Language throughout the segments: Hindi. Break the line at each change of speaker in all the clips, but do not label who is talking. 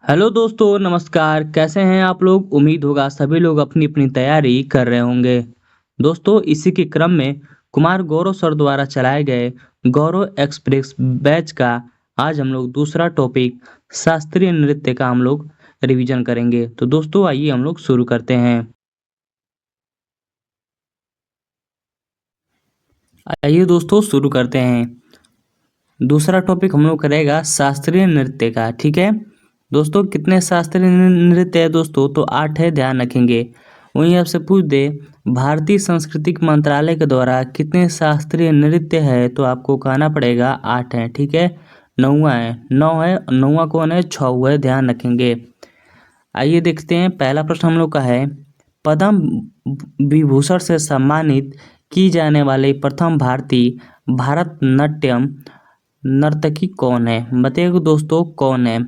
हेलो दोस्तों, नमस्कार। कैसे हैं आप लोग? उम्मीद होगा सभी लोग अपनी अपनी तैयारी कर रहे होंगे। दोस्तों, इसी के क्रम में कुमार गौरव सर द्वारा चलाए गए गौरव एक्सप्रेस बैच का आज हम लोग दूसरा टॉपिक शास्त्रीय नृत्य का हम लोग रिवीजन करेंगे। तो दोस्तों, आइए हम लोग शुरू करते हैं। आइए दोस्तों, शुरू करते हैं। दूसरा टॉपिक हम लोग करेगा शास्त्रीय नृत्य का। ठीक है दोस्तों, कितने शास्त्रीय नृत्य है दोस्तों? तो 8 है, ध्यान रखेंगे। वहीं आपसे पूछ दे भारतीय सांस्कृतिक मंत्रालय के द्वारा कितने शास्त्रीय नृत्य है, तो आपको कहना पड़ेगा 8 है। ठीक है, 9वां है, 9 है, 9वां कौन है? 6 है, ध्यान रखेंगे। आइए देखते हैं, पहला प्रश्न हम लोग का है, पद्म विभूषण से सम्मानित की जाने वाली प्रथम भारतीय भारतनाट्यम नर्तकी कौन है? बताइए दोस्तों, कौन है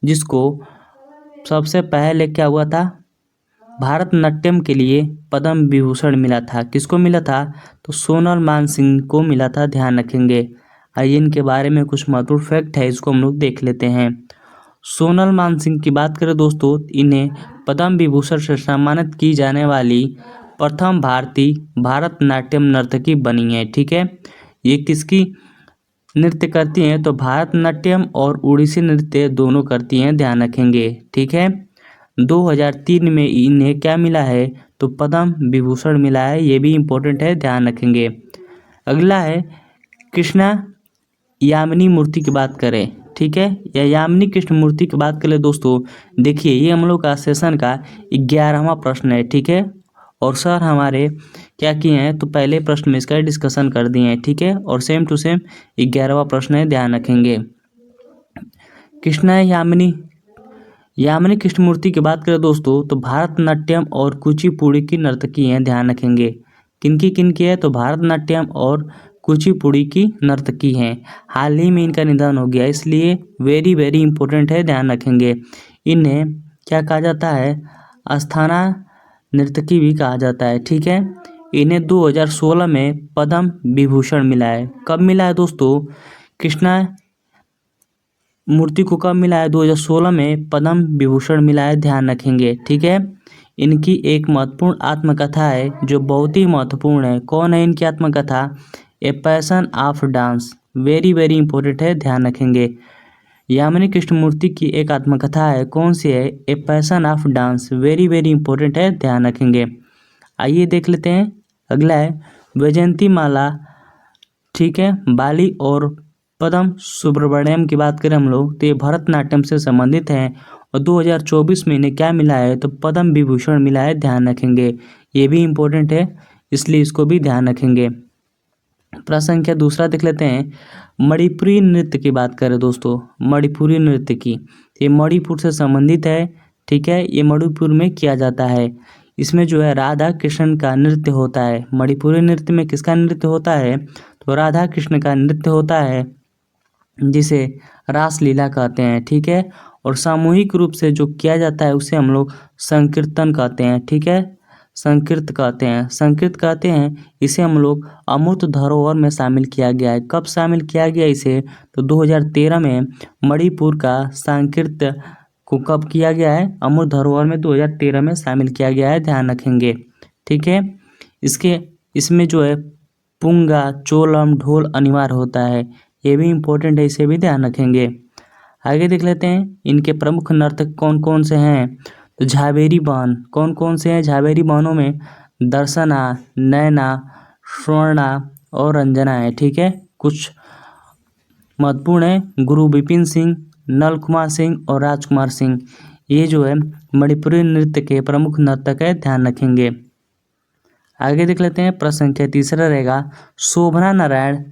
जिसको सबसे पहले क्या हुआ था, भारतनाट्यम के लिए पद्म विभूषण मिला था? किसको मिला था? तो सोनल मानसिंह को मिला था, ध्यान रखेंगे। आइए इनके बारे में कुछ महत्वपूर्ण फैक्ट है, इसको हम लोग देख लेते हैं। सोनल मानसिंह की बात करें दोस्तों, इन्हें पद्म विभूषण से सम्मानित की जाने वाली प्रथम भारतीय भारतनाट्यम नर्तकी बनी है। ठीक है, ये किसकी नृत्य करती हैं? तो भारतनाट्यम और उड़ीसी नृत्य दोनों करती हैं, ध्यान रखेंगे। ठीक है, 2003 में इन्हें क्या मिला है? तो पद्म विभूषण मिला है, ये भी इम्पोर्टेंट है, ध्यान रखेंगे। अगला है कृष्णा यामिनी मूर्ति की बात करें। ठीक है, या यामिनी कृष्ण मूर्ति की बात करें दोस्तों, देखिए ये हम लोग का सेशन का 11वां प्रश्न है। ठीक है, और सर हमारे क्या किए हैं, तो पहले प्रश्न में इसका डिस्कशन कर दिए हैं। ठीक है, और सेम टू सेम 11वां प्रश्न है, ध्यान रखेंगे। कृष्णा यामिनी यामिनी कृष्णमूर्ति की बात करें दोस्तों, तो भारतनाट्यम और कुचिपुड़ी की नर्तकी हैं, ध्यान रखेंगे। किनकी है? तो भारतनाट्यम और कुचिपुड़ी की नर्तकी हैं। हाल ही में इनका निधन हो गया, इसलिए वेरी वेरी इंपॉर्टेंट है, ध्यान रखेंगे। इन्हें क्या कहा जाता है? अस्थाना नर्तकी भी कहा जाता है। ठीक है, इन्हें 2016 में पद्म विभूषण मिला है। कब मिला है दोस्तों? कृष्णा मूर्ति को कब मिला है? 2016 में पद्म विभूषण मिला है, ध्यान रखेंगे। ठीक है, इनकी एक महत्वपूर्ण आत्मकथा है जो बहुत ही महत्वपूर्ण है। कौन है इनकी आत्मकथा? A passion of dance, very very important है, ध्यान रखेंगे। यामिनी कृष्णमूर्ति की एक आत्मकथा है, कौन सी है? A passion of dance, very very important है, ध्यान रखेंगे। आइए देख लेते हैं, अगला है वैजयंती माला। ठीक है, बाली और पद्म सुब्रमण्यम की बात करें हम लोग, तो ये भरतनाट्यम से संबंधित हैं, और 2024 में इन्हें क्या मिला है? तो पद्म विभूषण मिला है, ध्यान रखेंगे। ये भी इम्पोर्टेंट है, इसलिए इसको भी ध्यान रखेंगे। प्रश्न संख्या दूसरा देख लेते हैं, मणिपुरी नृत्य की बात करें दोस्तों, मणिपुरी नृत्य की, ये मणिपुर से संबंधित है। ठीक है, ये मणिपुर में किया जाता है। इसमें जो है राधा कृष्ण का नृत्य होता है। मणिपुरी नृत्य में किसका नृत्य होता है? तो राधा कृष्ण का नृत्य होता है, जिसे रासलीला कहते हैं। ठीक है, और सामूहिक रूप से जो किया जाता है उसे हम लोग संकीर्तन कहते हैं। ठीक है, संकीर्त कहते हैं, संकीर्त कहते हैं। इसे हम लोग अमूर्त धरोहर में शामिल किया गया है। कब शामिल किया गया इसे? तो 2013 में मणिपुर का संकीर्त को कब किया गया है? अमूर्त धरोहर में 2013 में शामिल किया गया है, ध्यान रखेंगे। ठीक है, इसमें जो है पुंगा चोलम ढोल अनिवार्य होता है, ये भी इम्पोर्टेंट है, इसे भी ध्यान रखेंगे। आगे देख लेते हैं, इनके प्रमुख नर्तक कौन कौन से हैं? तो झावेरी बहन, कौन कौन से हैं झावेरी बहनों में? दर्शना, नैना, स्वर्णा और रंजना है। ठीक है, कुछ महत्वपूर्ण है, गुरु विपिन सिंह, नल कुमार सिंह और राजकुमार सिंह, ये जो है मणिपुरी नृत्य के प्रमुख नर्तक है, ध्यान रखेंगे। आगे देख लेते हैं, प्रश्न संख्या तीसरा रहेगा, शोभना नारायण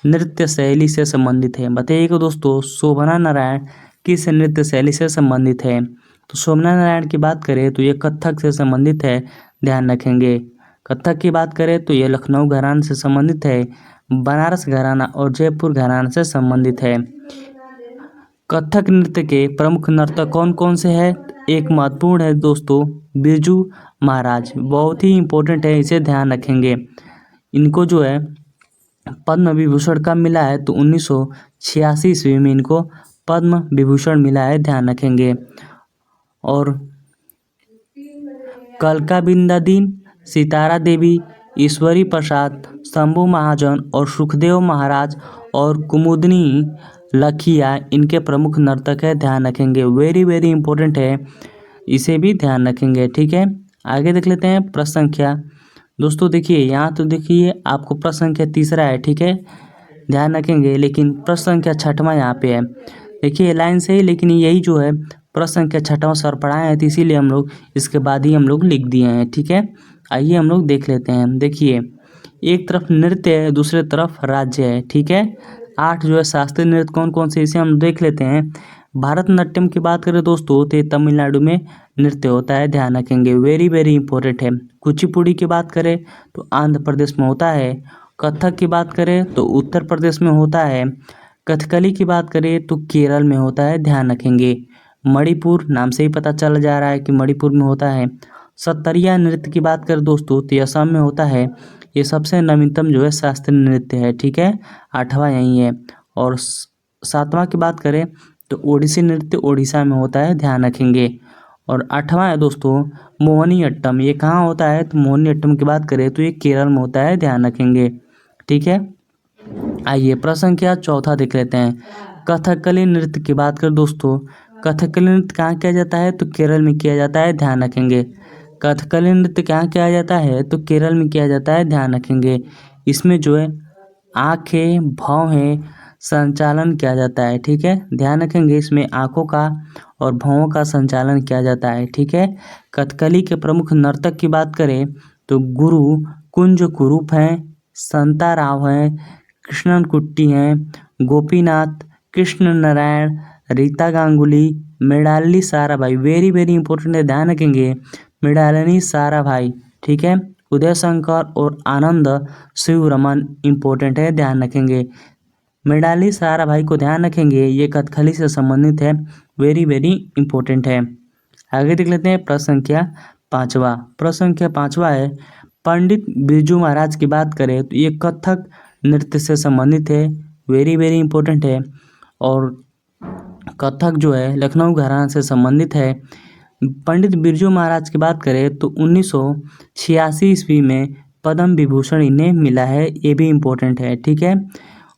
नृत्य शैली से संबंधित है। बताइएगा दोस्तों, शोभना नारायण किस नृत्य शैली से संबंधित है? तो शोभना नारायण की बात करें तो ये कथक से संबंधित है, ध्यान रखेंगे। कथक की बात करें तो ये लखनऊ घराना से संबंधित है, बनारस घराना और जयपुर घराना से संबंधित है। कथक नृत्य के प्रमुख नर्तक कौन कौन से हैं? एक महत्वपूर्ण है दोस्तों, बिरजू महाराज, बहुत ही इंपॉर्टेंट है, इसे ध्यान रखेंगे। इनको जो है पद्म विभूषण कब मिला है? तो 1986 ईस्वी में इनको पद्म विभूषण मिला है, ध्यान रखेंगे। और कलका दीन, सितारा देवी, ईश्वरी प्रसाद, शंभू महाजन और सुखदेव महाराज और कुमुदनी लखिया इनके प्रमुख नर्तक है, ध्यान रखेंगे। वेरी वेरी इंपॉर्टेंट है, इसे भी ध्यान रखेंगे, ठीक है। आगे देख लेते हैं प्रश्न संख्या। दोस्तों देखिए यहाँ तो देखिए आपको प्रश्न संख्या तीसरा है, ठीक है, ध्यान रखेंगे। लेकिन प्रश्न संख्या छठवां यहाँ पे है, देखिए लाइन से ही, लेकिन यही जो है प्रश्न संख्या छठवां सर पढ़ाए हैं, तो इसीलिए हम लोग इसके बाद ही हम लोग लिख दिए हैं, ठीक है। आइए हम लोग देख लेते हैं। देखिए एक तरफ नृत्य है, दूसरे तरफ राज्य है, ठीक है। 8 जो है शास्त्रीय नृत्य कौन कौन से, इसे हम देख लेते हैं। भारतनाट्यम की बात करें दोस्तों तो तमिलनाडु में नृत्य होता है, ध्यान रखेंगे, वेरी वेरी इंपॉर्टेंट है। कुचिपुड़ी की बात करें तो आंध्र प्रदेश में होता है। कथक की बात करें तो उत्तर प्रदेश में होता है। कथकली की बात करें तो केरल में होता है, ध्यान रखेंगे। मणिपुर, नाम से ही पता चल जा रहा है कि मणिपुर में होता है। सत्तरिया नृत्य की बात करें दोस्तों तो असम में होता है। ये सबसे नवीनतम जो है शास्त्रीय नृत्य है, ठीक है, 8वां यही है। और 7वां की बात करें तो ओडिसी नृत्य ओडिशा में होता है, ध्यान रखेंगे। और 8वां है दोस्तों मोहिनी अट्टम, ये कहाँ होता है, तो मोहिनी अट्टम की बात करें तो ये केरल में होता है, ध्यान रखेंगे, ठीक है। आइए प्रश्न संख्या चौथा देख लेते हैं। कथकली नृत्य की बात करें दोस्तों, कथकली नृत्य कहाँ किया जाता है, तो केरल में किया जाता है, ध्यान रखेंगे। कथकली नृत्य कहाँ किया जाता है, तो केरल में किया जाता है, ध्यान रखेंगे। इसमें जो है आँखें भौहें संचालन किया जाता है, ठीक है, ध्यान रखेंगे। इसमें आँखों का और भौहों का संचालन किया जाता है, ठीक है। कथकली के प्रमुख नर्तक की बात करें तो गुरु कुंज कुरूप हैं, संता राव हैं, कृष्णन कुट्टी हैं, Gopinath, Krishna Narayan, Rita Ganguly, Mrinalini Sarabhai, very very important है, ध्यान रखेंगे, मृणालिनी साराभाई, ठीक है। उदय शंकर और आनंद शिवरमन इंपॉर्टेंट है, ध्यान रखेंगे। मृणालिनी साराभाई को ध्यान रखेंगे, ये कथकली से संबंधित है, वेरी वेरी इंपॉर्टेंट है। आगे देख लेते हैं प्रश्न संख्या 5वां। प्रश्न संख्या 5वां है पंडित बिरजू महाराज की बात करें तो ये कथक नृत्य से संबंधित है, वेरी वेरी इंपॉर्टेंट है। और कथक जो है लखनऊ घराना से संबंधित है। पंडित बिरजू महाराज की बात करें तो 1986 ईस्वी में पद्म विभूषण इन्हें मिला है, ये भी इम्पोर्टेंट है, ठीक है।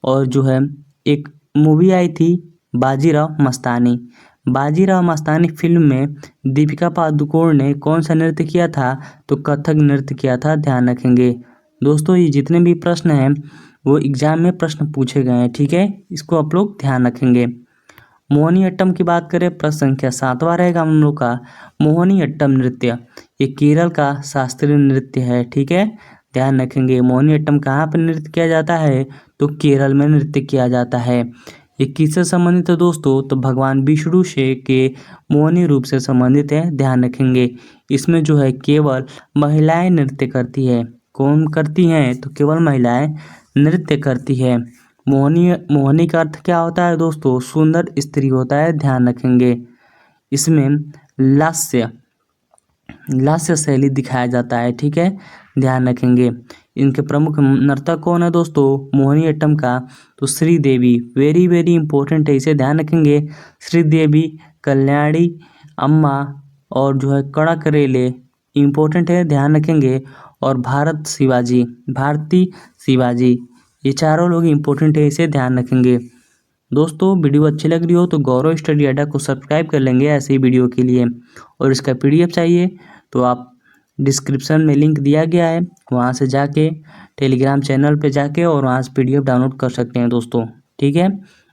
और जो है एक मूवी आई थी बाजीराव मस्तानी, बाजीराव मस्तानी फिल्म में दीपिका पादुकोण ने कौन सा नृत्य किया था, तो कथक नृत्य किया था, ध्यान रखेंगे। दोस्तों ये जितने भी प्रश्न हैं वो एग्जाम में प्रश्न पूछे गए हैं, ठीक है, इसको आप लोग ध्यान रखेंगे। मोहिनी अट्टम की बात करें, प्रश्न संख्या 7वां रहेगा हम लोग का। मोहिनी अट्टम नृत्य ये केरल का शास्त्रीय नृत्य है, ठीक है, ध्यान रखेंगे। मोहिनी अट्टम कहाँ पर नृत्य किया जाता है, तो केरल में नृत्य किया जाता है। ये किससे संबंधित है दोस्तों, तो भगवान विष्णु से के मोहिनी रूप से संबंधित है, ध्यान रखेंगे। इसमें जो है केवल महिलाएं नृत्य करती है, कौन करती हैं, तो केवल महिलाएं नृत्य करती है। मोहिनी का अर्थ क्या होता है दोस्तों, सुंदर स्त्री होता है, ध्यान रखेंगे। इसमें लास्य शैली दिखाया जाता है, ठीक है, ध्यान रखेंगे। इनके प्रमुख नर्तक कौन है दोस्तों मोहिनी अट्टम का, तो श्रीदेवी, वेरी वेरी इंपॉर्टेंट है, इसे ध्यान रखेंगे। श्रीदेवी, कल्याणी अम्मा और जो है कड़ाकरेले इंपॉर्टेंट है, ध्यान रखेंगे। और भारती शिवाजी, ये चारों लोग इंपॉर्टेंट है, इसे ध्यान रखेंगे। दोस्तों वीडियो अच्छी लग रही हो तो गौरव स्टडी अड्डा को सब्सक्राइब कर लेंगे ऐसे ही वीडियो के लिए। और इसका पीडीएफ चाहिए तो आप डिस्क्रिप्शन में लिंक दिया गया है, वहाँ से जाके टेलीग्राम चैनल पे जाके और वहाँ से पीडीएफ डाउनलोड कर सकते हैं दोस्तों, ठीक है।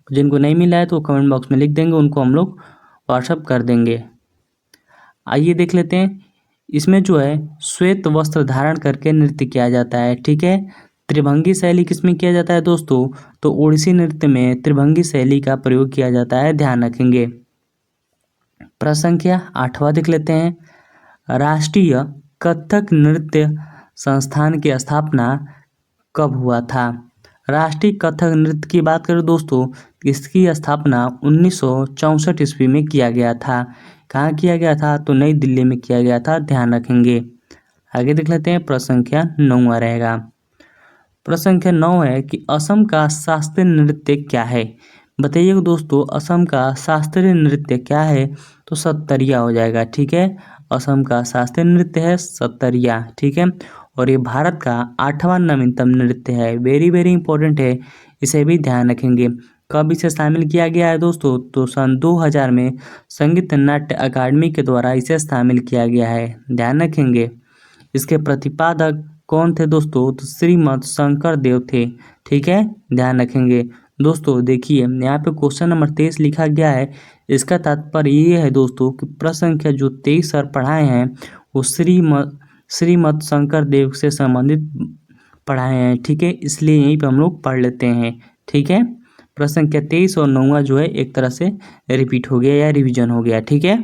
जिनको नहीं मिला है तो कमेंट बॉक्स में लिख देंगे, उनको हम लोग व्हाट्सअप कर देंगे। आइए देख लेते हैं, इसमें जो है श्वेत वस्त्र धारण करके नृत्य किया जाता है, ठीक है। त्रिभंगी शैली किसमें किया जाता है दोस्तों, तो ओडिसी नृत्य में त्रिभंगी शैली का प्रयोग किया जाता है, ध्यान रखेंगे। प्रश्न संख्या 8वां देख लेते हैं। राष्ट्रीय कथक नृत्य संस्थान की स्थापना कब हुआ था। राष्ट्रीय कथक नृत्य की बात करें दोस्तों, इसकी स्थापना 1964 ईस्वी में किया गया था। कहाँ किया गया था, तो नई दिल्ली में किया गया था, ध्यान रखेंगे। आगे देख लेते हैं, प्रश्न संख्या 9वां रहेगा। प्रश्न संख्या 9 है कि असम का शास्त्रीय नृत्य क्या है। बताइएगा दोस्तों, असम का शास्त्रीय नृत्य क्या है? तो सत्तरिया हो जाएगा। ठीक है, असम का शास्त्रीय नृत्य है सत्तरिया। ठीक है, और ये भारत का 8वां नवीनतम नृत्य है। वेरी वेरी इंपॉर्टेंट है, इसे भी ध्यान रखेंगे। कब इसे शामिल किया गया है दोस्तों? तो सन 2000 में संगीत नाट्य अकादमी के द्वारा इसे शामिल किया गया है, ध्यान रखेंगे। इसके प्रतिपादक कौन थे दोस्तों? तो श्रीमद शंकर देव थे। ठीक है, ध्यान रखेंगे। दोस्तों देखिए, यहाँ पे क्वेश्चन नंबर 23 लिखा गया है। इसका तात्पर्य ये है दोस्तों कि प्रश्न संख्या जो 23 सर पढ़ाए हैं वो श्रीमद शंकर देव से संबंधित पढ़ाए हैं। ठीक है, इसलिए यहीं पे हम लोग पढ़ लेते हैं। ठीक है, प्रश्न संख्या 23 और 9वां जो है एक तरह से रिपीट हो गया या रिवीजन हो गया। ठीक है,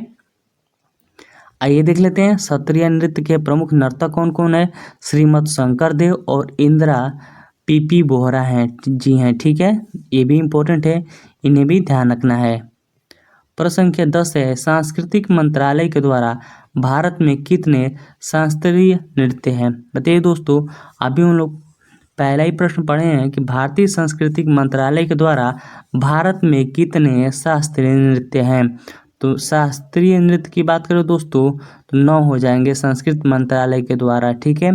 आइए देख लेते हैं सत्रिया नृत्य के प्रमुख नर्तक कौन कौन है। श्रीमद शंकर देव और इंदिरा पीपी बोहरा हैं। जी हैं, ठीक है, ये भी इम्पोर्टेंट है, इन्हें भी ध्यान रखना है। प्रश्न संख्या 10 है, सांस्कृतिक मंत्रालय के द्वारा भारत में कितने शास्त्रीय नृत्य हैं? बताइए दोस्तों, अभी हम लोग पहला ही प्रश्न पढ़े हैं कि भारतीय सांस्कृतिक मंत्रालय के द्वारा भारत में कितने शास्त्रीय नृत्य हैं। तो शास्त्रीय नृत्य की बात करें दोस्तों तो 9 हो जाएंगे संस्कृत मंत्रालय के द्वारा। ठीक है,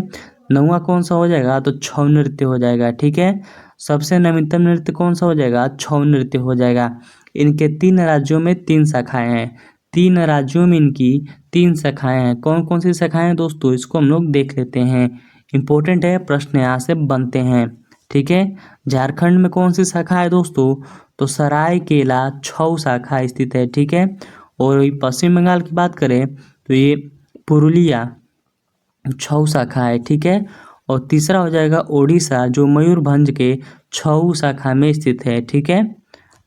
9वां कौन सा हो जाएगा? तो छऊ नृत्य हो जाएगा। ठीक है, सबसे नवीनतम नृत्य कौन सा हो जाएगा? छऊ नृत्य हो जाएगा। इनके 3 राज्यों में 3 शाखाएं हैं। 3 राज्यों में इनकी 3 शाखाएं हैं। कौन कौन सी शाखाएं हैं दोस्तों, इसको हम लोग देख लेते हैं। इंपॉर्टेंट है, प्रश्न यहाँ से बनते हैं। ठीक है, झारखंड में कौन सी शाखा है दोस्तों? तो सरायकेला छऊ शाखा स्थित है। ठीक है, और पश्चिम बंगाल की बात करें तो ये पुरुलिया छऊ शाखा है। ठीक है, और तीसरा हो जाएगा ओडिशा जो मयूरभंज के छऊ शाखा में स्थित है। ठीक है,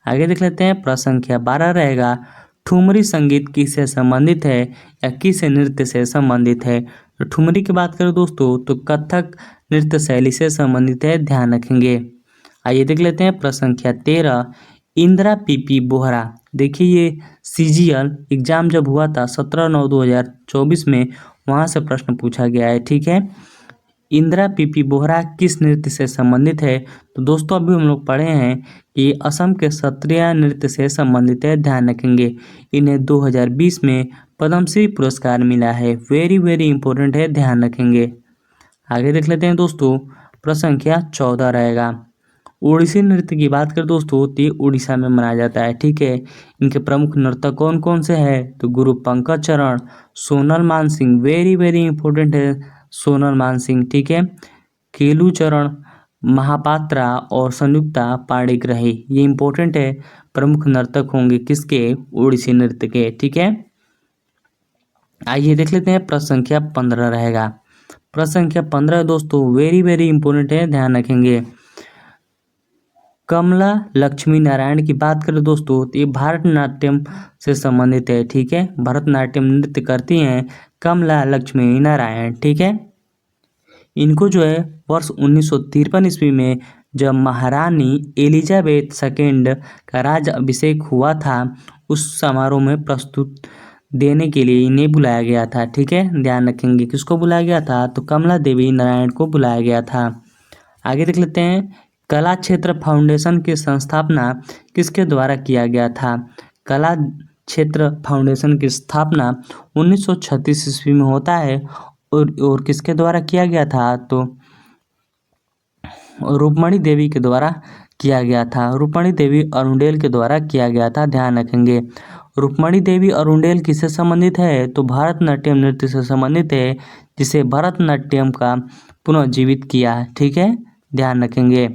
आगे देख लेते हैं। प्रश्न संख्या 12 रहेगा, ठुमरी संगीत किससे संबंधित है या किस नृत्य से संबंधित है? तो ठुमरी की बात करें दोस्तों तो कथक नृत्य शैली से संबंधित है, ध्यान रखेंगे। आइए देख लेते हैं प्रश्न संख्या 13, इंदिरा पीपी बोहरा। देखिए, ये सीजीएल एग्जाम जब हुआ था 17/9/2024 में, वहाँ से प्रश्न पूछा गया है। ठीक है, इंदिरा पीपी बोहरा किस नृत्य से संबंधित है? तो दोस्तों अभी हम लोग पढ़े हैं कि असम के सत्रिया नृत्य से संबंधित है, ध्यान रखेंगे। इन्हें 2020 में पद्मश्री पुरस्कार मिला है। वेरी वेरी इंपॉर्टेंट है, ध्यान रखेंगे। आगे देख लेते हैं दोस्तों, प्रश्न संख्या 14 रहेगा। ओडिसी नृत्य की बात करें दोस्तों तो ये उड़ीसा में मनाया जाता है। ठीक है, इनके प्रमुख नर्तक कौन कौन से हैं? तो गुरु पंकज चरण, Sonal Mansingh, very very important है सोनल मानसिंह। ठीक है, केलू चरण महापात्रा और संयुक्ता पाणिक रहे। ये इंपॉर्टेंट है, प्रमुख नर्तक होंगे किसके? ओडिसी नृत्य के। ठीक है, आइए देख लेते हैं प्रश्न संख्या 15 रहेगा। प्रश्न संख्या 15 दोस्तों वेरी वेरी इंपॉर्टेंट है, ध्यान रखेंगे। कमला लक्ष्मी नारायण की बात करें दोस्तों तो ये भारतनाट्यम से संबंधित है। ठीक है, भरतनाट्यम नृत्य करती हैं कमला लक्ष्मी नारायण। ठीक है, इनको जो है वर्ष 1953 ईस्वी में जब महारानी एलिजाबेथ सेकेंड का राज अभिषेक हुआ था, उस समारोह में प्रस्तुत देने के लिए इन्हें बुलाया गया था। ठीक है, ध्यान रखेंगे किसको बुलाया गया था? तो कमला देवी नारायण को बुलाया गया था। आगे देख लेते हैं, कला क्षेत्र फाउंडेशन की संस्थापना किसके द्वारा किया गया था? कला क्षेत्र फाउंडेशन की स्थापना 1936 ईस्वी में होता है और किसके द्वारा किया गया था? तो रूपमणि देवी के द्वारा किया गया था। रूपमणि देवी अरुंडेल के द्वारा किया गया था, ध्यान रखेंगे। रूपमणि देवी अरुंडेल किससे संबंधित है? तो भरतनाट्यम नृत्य से संबंधित है, जिसे भरतनाट्यम का पुनर्जीवित किया। ठीक है, ध्यान रखेंगे।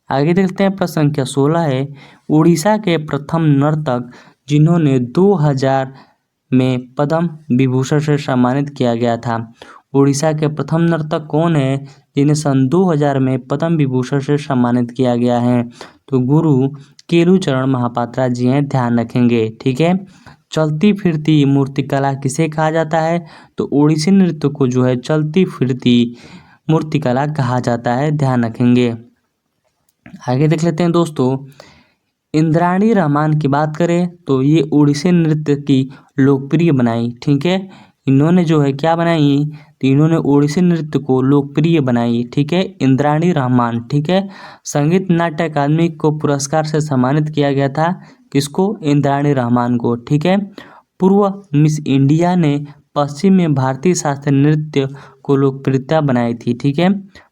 आगे देखते हैं प्रश्न संख्या 16 है, उड़ीसा के प्रथम नर्तक जिन्होंने 2000 में पद्म विभूषण से सम्मानित किया गया था। उड़ीसा के प्रथम नर्तक कौन है जिन्हें सन 2000 में पद्म विभूषण से सम्मानित किया गया है? तो गुरु केलू चरण महापात्रा जी हैं, ध्यान रखेंगे। ठीक है, चलती फिरती मूर्तिकला किसे कहा जाता है? तो ओडिसी नृत्य को जो है चलती फिरती मूर्तिकला कहा जाता है, ध्यान रखेंगे। आगे देख लेते हैं दोस्तों, इंद्राणी रहमान की बात करें तो ये ओडिसी नृत्य की लोकप्रिय बनाई। ठीक है, इन्होंने जो है क्या बनाई? तो इन्होंने ओडिसी नृत्य को लोकप्रिय बनाई, ठीक है। इंद्राणी रहमान, ठीक है। संगीत नाट्य अकादमी को पुरस्कार से सम्मानित किया गया था, किसको? इंद्राणी रहमान को, ठीक है। पूर्व मिस इंडिया ने पश्चिम में भारतीय शास्त्रीय नृत्य को लोकप्रियता बनाई थी, ठीक है।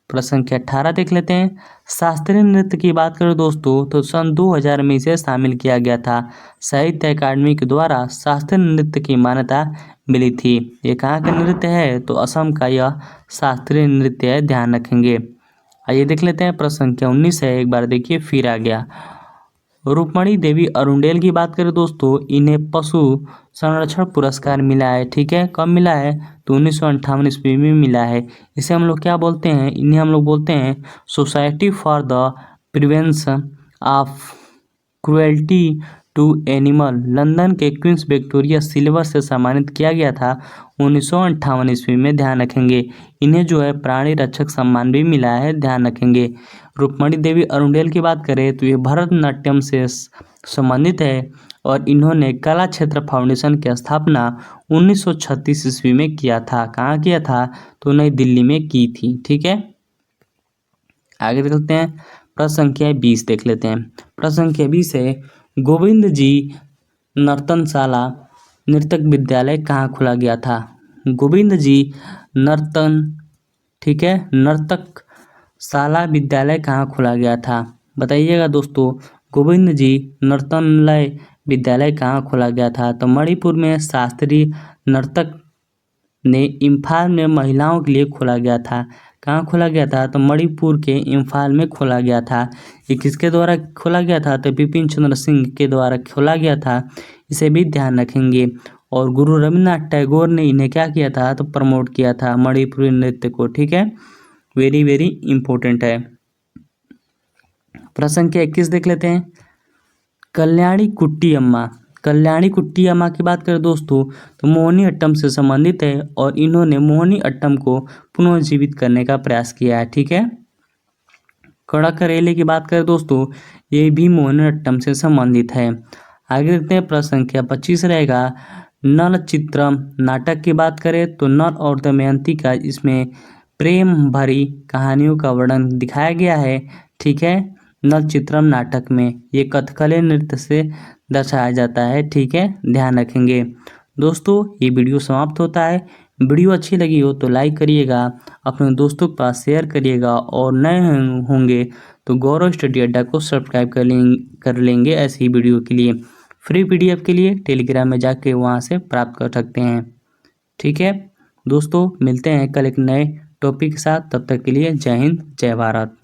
प्रश्न संख्या 18 देख लेते हैं। शास्त्रीय नृत्य की बात करें दोस्तों तो सन 2000 में इसे शामिल किया गया था। साहित्य अकादमी के द्वारा शास्त्रीय नृत्य की मान्यता मिली थी। ये कहाँ का नृत्य है? तो असम का यह शास्त्रीय नृत्य है, ध्यान रखेंगे। आइए देख लेते हैं, प्रश्न संख्या 19 है, एक बार देखिए फिर आ गया। रुक्मणी देवी अरुंडेल की बात करें दोस्तों, इन्हें पशु संरक्षण पुरस्कार मिला है, ठीक है। कब मिला है? तो 1958 ईस्वी में मिला है। इसे हम लोग क्या बोलते हैं? इन्हें हम लोग बोलते हैं society for the prevention of cruelty to animal. London के क्वींस विक्टोरिया सिल्वर से सम्मानित किया गया था 1958 ईस्वी में, ध्यान रखेंगे। इन्हें जो है प्राणी रक्षक सम्मान भी मिला है, ध्यान रखेंगे। रुक्मणी देवी अरुंडेल की बात करें तो ये भरतनाट्यम से संबंधित है और इन्होंने कला क्षेत्र फाउंडेशन की स्थापना 1936 ईस्वी में किया था। कहाँ किया था? तो नई दिल्ली में की थी, ठीक है। आगे देखते हैं, प्रश्न संख्या 20 देख लेते हैं। प्रश्न संख्या 20 है, गोविंद जी नर्तनशाला नृतक विद्यालय कहाँ खोला गया था? गोविंद जी नर्तन, ठीक है, नर्तक शाला विद्यालय कहाँ खोला गया था? बताइएगा दोस्तों, गोविंद जी नर्तनालय विद्यालय कहाँ खोला गया था? तो मणिपुर में शास्त्रीय नर्तक ने इम्फाल में महिलाओं के लिए खोला गया था। कहाँ खोला गया था? तो मणिपुर के इम्फाल में खोला गया था। ये किसके द्वारा खोला गया था? तो बिपिन चंद्र सिंह के द्वारा खोला गया था, इसे भी ध्यान रखेंगे। और गुरु रविन्द्रनाथ टैगोर ने इन्हें क्या किया था? तो प्रमोट किया था मणिपुरी नृत्य को, ठीक है। वेरी वेरी इंपॉर्टेंट है। प्रश्न संख्या 21 देख लेते हैं। कल्याणी कुट्टी अम्मा, कल्याणी कुट्टी अम्मा की बात करें दोस्तों तो मोहिनी अट्टम से संबंधित है और इन्होंने मोहिनी अट्टम को पुनर्जीवित करने का प्रयास किया है, ठीक है। कड़ाकरेले की बात करें दोस्तों, ये भी मोहिनी अट्टम से संबंधित है। आगे देखते हैं, प्रश्न संख्या 25 रहेगा। नल चित्रम नाटक की बात करें तो नल और दमयंती का इसमें प्रेम भरी कहानियों का वर्णन दिखाया गया है, ठीक है। नल चित्रम नाटक में ये कथकली नृत्य से दर्शाया जाता है, ठीक है, ध्यान रखेंगे। दोस्तों ये वीडियो समाप्त होता है। वीडियो अच्छी लगी हो तो लाइक करिएगा, अपने दोस्तों के पास शेयर करिएगा और नए होंगे तो गौरव स्टडी अड्डा को सब्सक्राइब कर लेंगे ऐसी वीडियो के लिए। फ्री PDF के लिए टेलीग्राम में जाके वहाँ से प्राप्त कर सकते हैं, ठीक है। दोस्तों मिलते हैं कल एक नए टॉपिक के साथ, तब तक के लिए जय हिंद जय भारत।